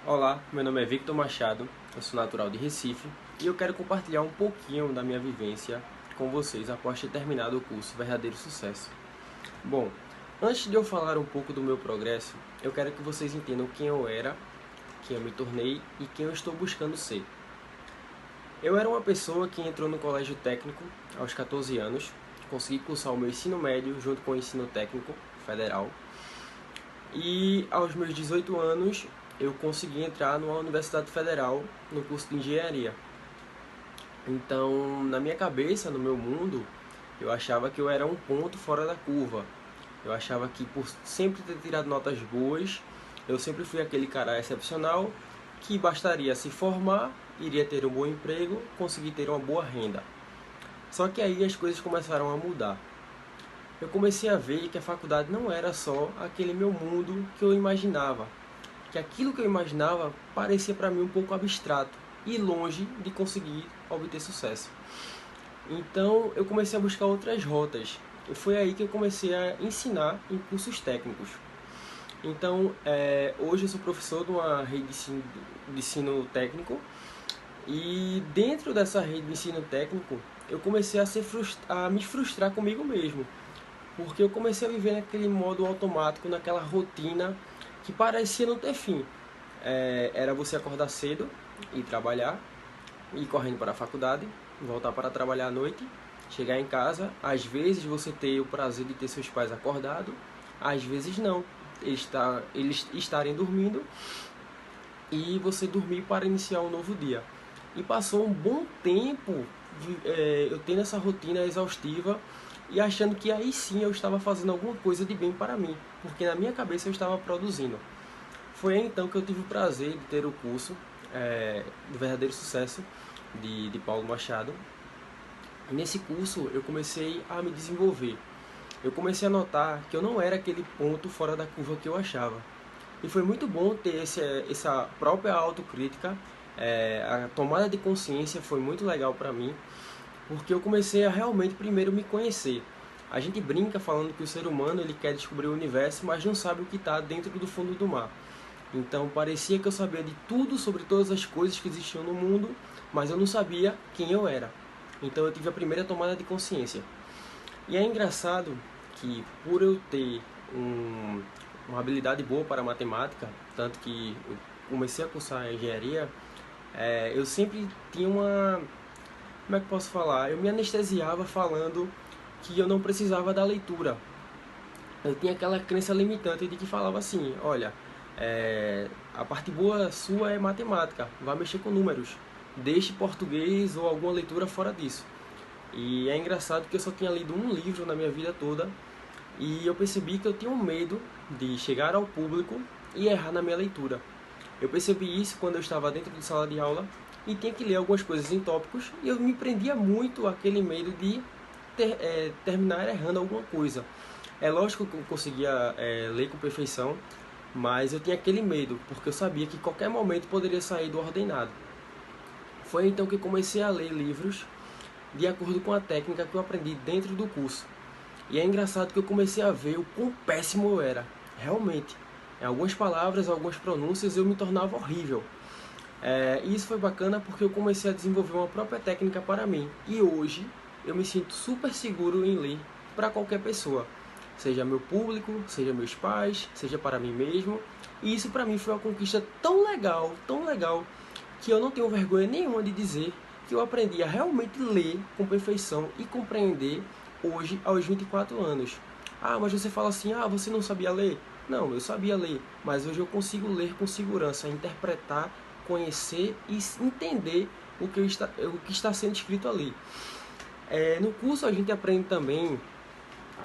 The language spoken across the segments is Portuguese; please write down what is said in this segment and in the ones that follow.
Olá, meu nome é Victor Machado, eu sou natural de Recife e eu quero compartilhar um pouquinho da minha vivência com vocês após ter terminado o curso Verdadeiro Sucesso. Bom, antes de eu falar um pouco do meu progresso, eu quero que vocês entendam quem eu era, quem eu me tornei e quem eu estou buscando ser. Eu era uma pessoa que entrou no colégio técnico aos 14 anos, consegui cursar o meu ensino médio junto com o ensino técnico federal e aos meus 18 anos eu consegui entrar numa universidade federal no curso de engenharia. Então, na minha cabeça, no meu mundo, eu achava que eu era um ponto fora da curva. Eu achava que por sempre ter tirado notas boas, eu sempre fui aquele cara excepcional que bastaria se formar, iria ter um bom emprego, conseguir ter uma boa renda. Só que aí as coisas começaram a mudar. Eu comecei a ver que a faculdade não era só aquele meu mundo que eu imaginava, que aquilo que eu imaginava parecia para mim um pouco abstrato e longe de conseguir obter sucesso. Então eu comecei a buscar outras rotas. E foi aí que eu comecei a ensinar em cursos técnicos. Então hoje eu sou professor de uma rede de ensino técnico e dentro dessa rede de ensino técnico eu comecei a me frustrar comigo mesmo, porque eu comecei a viver naquele modo automático, naquela rotina que parecia não ter fim. Era você acordar cedo, ir trabalhar, ir correndo para a faculdade, voltar para trabalhar à noite, chegar em casa, às vezes você ter o prazer de ter seus pais acordados, às vezes não, eles estarem dormindo e você dormir para iniciar um novo dia. E passou um bom tempo eu tendo essa rotina exaustiva e achando que aí sim eu estava fazendo alguma coisa de bem para mim, porque na minha cabeça eu estava produzindo. Foi aí então que eu tive o prazer de ter o curso do Verdadeiro Sucesso de Paulo Machado. E nesse curso eu comecei a me desenvolver. Eu comecei a notar que eu não era aquele ponto fora da curva que eu achava. E foi muito bom ter essa própria autocrítica, a tomada de consciência foi muito legal para mim, porque eu comecei a realmente primeiro me conhecer. A gente brinca falando que o ser humano ele quer descobrir o universo, mas não sabe o que está dentro do fundo do mar. Então parecia que eu sabia de tudo sobre todas as coisas que existiam no mundo, mas eu não sabia quem eu era. Então eu tive a primeira tomada de consciência. E é engraçado que por eu ter uma habilidade boa para matemática, tanto que eu comecei a cursar engenharia, eu sempre tinha uma... Como é que eu posso falar? Eu me anestesiava falando que eu não precisava da leitura. Eu tinha aquela crença limitante de que falava assim, olha, a parte boa sua é matemática, vá mexer com números, deixe português ou alguma leitura fora disso. E é engraçado que eu só tinha lido um livro na minha vida toda e eu percebi que eu tinha um medo de chegar ao público e errar na minha leitura. Eu percebi isso quando eu estava dentro de sala de aula e tinha que ler algumas coisas em tópicos e eu me prendia muito àquele medo de terminar errando alguma coisa. É lógico que eu conseguia ler com perfeição, mas eu tinha aquele medo, porque eu sabia que qualquer momento poderia sair do ordenado. Foi então que eu comecei a ler livros de acordo com a técnica que eu aprendi dentro do curso. E é engraçado que eu comecei a ver o quão péssimo eu era, realmente. Em algumas palavras, algumas pronúncias eu me tornava horrível. E isso foi bacana porque eu comecei a desenvolver uma própria técnica para mim. E hoje eu me sinto super seguro em ler para qualquer pessoa. Seja meu público, seja meus pais, seja para mim mesmo. E isso para mim foi uma conquista tão legal, que eu não tenho vergonha nenhuma de dizer que eu aprendi a realmente ler com perfeição e compreender hoje aos 24 anos. Ah, mas você fala assim, você não sabia ler? Não, eu sabia ler, mas hoje eu consigo ler com segurança, interpretar, conhecer e entender o que está sendo escrito ali. No curso a gente aprende também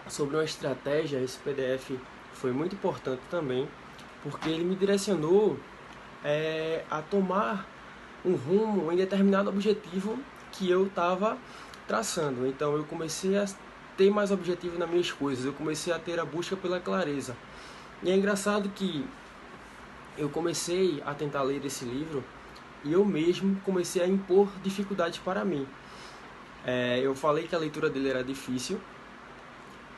sobre uma estratégia, esse PDF foi muito importante também, porque ele me direcionou a tomar um rumo em determinado objetivo que eu estava traçando. Então eu comecei a ter mais objetivo nas minhas coisas, eu comecei a ter a busca pela clareza. E é engraçado que eu comecei a tentar ler esse livro e eu mesmo comecei a impor dificuldades para mim. Eu falei que a leitura dele era difícil,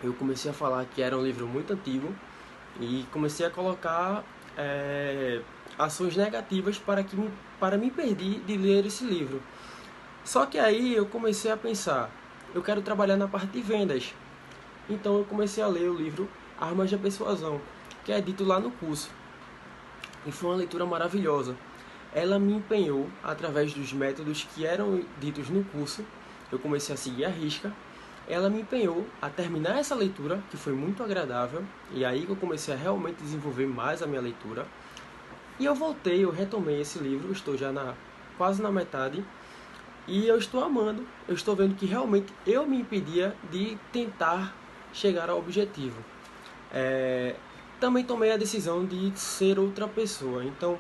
eu comecei a falar que era um livro muito antigo e comecei a colocar ações negativas para me impedir de ler esse livro. Só que aí eu comecei a pensar, eu quero trabalhar na parte de vendas. Então eu comecei a ler o livro Armas da Persuasão, que é dito lá no curso. E foi uma leitura maravilhosa. Ela me empenhou, através dos métodos que eram ditos no curso, eu comecei a seguir à risca. Ela me empenhou a terminar essa leitura, que foi muito agradável, e aí que eu comecei a realmente desenvolver mais a minha leitura. E eu retomei esse livro, estou já quase na metade, e eu estou amando, eu estou vendo que realmente eu me impedia de tentar chegar ao objetivo. Também tomei a decisão de ser outra pessoa. Então,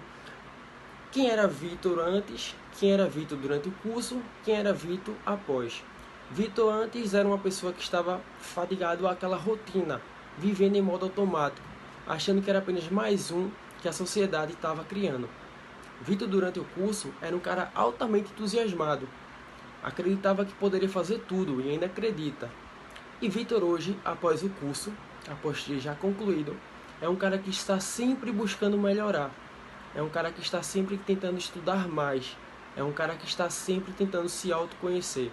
quem era Vitor antes, quem era Vitor durante o curso, quem era Vitor após. Vitor antes era uma pessoa que estava fadigado àquela rotina, vivendo em modo automático, achando que era apenas mais um que a sociedade estava criando. Vitor durante o curso era um cara altamente entusiasmado, acreditava que poderia fazer tudo e ainda acredita. E Vitor hoje, após o curso, após ter já concluído, é um cara que está sempre buscando melhorar. É um cara que está sempre tentando estudar mais. É um cara que está sempre tentando se autoconhecer.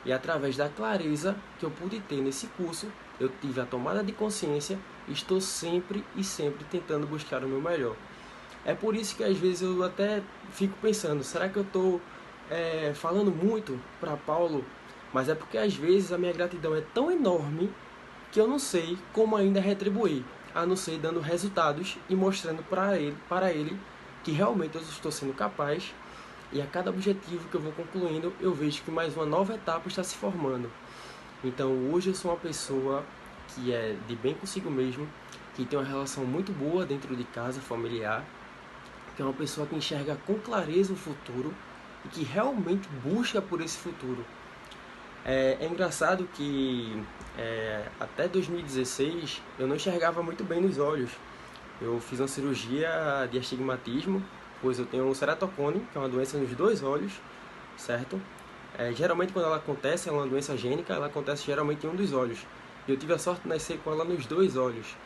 E através da clareza que eu pude ter nesse curso, eu tive a tomada de consciência e estou sempre tentando buscar o meu melhor. É por isso que às vezes eu até fico pensando, será que eu estou falando muito para Paulo? Mas é porque às vezes a minha gratidão é tão enorme que eu não sei como ainda retribuir, a não ser dando resultados e mostrando para ele que realmente eu estou sendo capaz, e a cada objetivo que eu vou concluindo, eu vejo que mais uma nova etapa está se formando. Então hoje eu sou uma pessoa que é de bem consigo mesmo, que tem uma relação muito boa dentro de casa, familiar, que é uma pessoa que enxerga com clareza o futuro e que realmente busca por esse futuro. É engraçado que até 2016 eu não enxergava muito bem nos olhos. Eu fiz uma cirurgia de astigmatismo, pois eu tenho um ceratocone, que é uma doença nos dois olhos, certo? Geralmente quando ela acontece, é uma doença gênica, ela acontece geralmente em um dos olhos. E eu tive a sorte de nascer com ela nos dois olhos.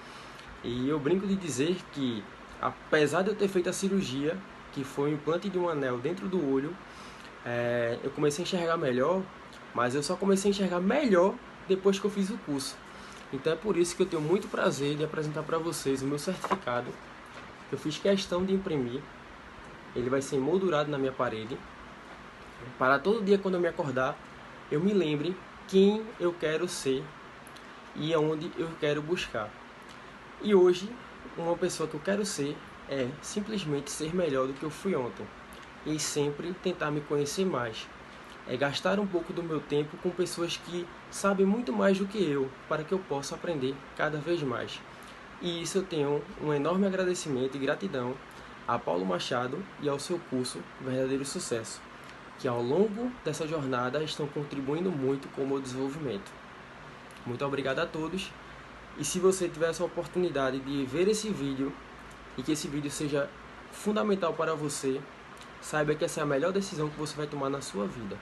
E eu brinco de dizer que, apesar de eu ter feito a cirurgia, que foi o implante de um anel dentro do olho, eu comecei a enxergar melhor, mas eu só comecei a enxergar melhor depois que eu fiz o curso. Então é por isso que eu tenho muito prazer de apresentar para vocês o meu certificado. Eu fiz questão de imprimir. Ele vai ser emoldurado na minha parede. Para todo dia quando eu me acordar, eu me lembre quem eu quero ser e aonde eu quero buscar. E hoje, uma pessoa que eu quero ser é simplesmente ser melhor do que eu fui ontem. E sempre tentar me conhecer mais. É gastar um pouco do meu tempo com pessoas que sabem muito mais do que eu, para que eu possa aprender cada vez mais. E isso eu tenho um enorme agradecimento e gratidão a Paulo Machado e ao seu curso Verdadeiro Sucesso, que ao longo dessa jornada estão contribuindo muito com o meu desenvolvimento. Muito obrigado a todos, e se você tiver essa oportunidade de ver esse vídeo, e que esse vídeo seja fundamental para você, saiba que essa é a melhor decisão que você vai tomar na sua vida.